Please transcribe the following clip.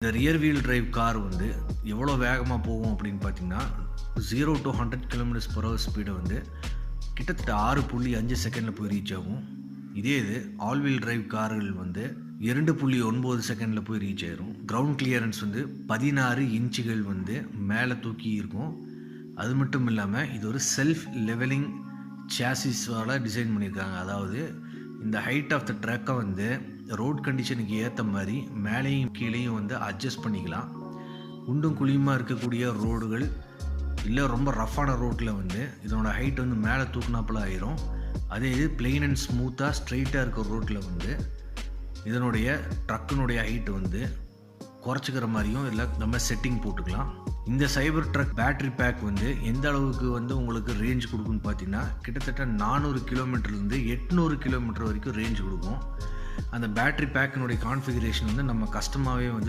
இந்த rear wheel drive car வந்து எவ்வளோ வேகமாக போகும் அப்படின்னு பார்த்தீங்கன்னா 0 to 100 km/h ஸ்பீடை வந்து கிட்டத்தட்ட 6.5 செகண்டில் போய் ரீச் ஆகும். இதே இது ஆல் வீல் டிரைவ் கார்கள் வந்து 2.9 செகண்டில் போய் ரீச் ஆயிரும். கிரவுண்ட் கிளியரன்ஸ் வந்து 16 இன்ச்சுகள் வந்து மேலே தூக்கி இருக்கும். அது மட்டும் இல்லாமல் இது ஒரு செல்ஃப் லெவலிங் சேசிஸால் டிசைன் பண்ணியிருக்காங்க. அதாவது இந்த ஹைட் ஆஃப் த ட்ரக்கை வந்து ரோட் கண்டிஷனுக்கு ஏற்ற மாதிரி மேலேயும் கீழேயும் வந்து அட்ஜஸ்ட் பண்ணிக்கலாம். குண்டும் குழியுமாக இருக்கக்கூடிய ரோடுகள் இல்லை ரொம்ப ரஃப்பான ரோட்டில் வந்து இதனோட ஹைட் வந்து மேலே தூக்குனாப்பில் ஆயிரும். அதே இது பிளெயின் அண்ட் ஸ்மூத்தாக ஸ்ட்ரெயிட்டாக இருக்கிற ரோட்டில் வந்து இதனுடைய ட்ரக்கினுடைய ஹைட்டு வந்து குறைச்சிக்கிற மாதிரியும் இதில் நம்ம செட்டிங் போட்டுக்கலாம். இந்த சைபர் ட்ரக் பேட்ரி பேக் வந்து எந்த அளவுக்கு வந்து உங்களுக்கு ரேஞ்ச் கொடுக்குன்னு பார்த்தீங்கன்னா கிட்டத்தட்ட 400 கிலோமீட்டர்லேருந்து 800 கிலோமீட்டர் வரைக்கும் ரேஞ்ச் கொடுக்கும். அந்த பேட்ரி பேக்கினுடைய கான்ஃபிகரேஷன் வந்து நம்ம கஸ்டமாகவே வந்து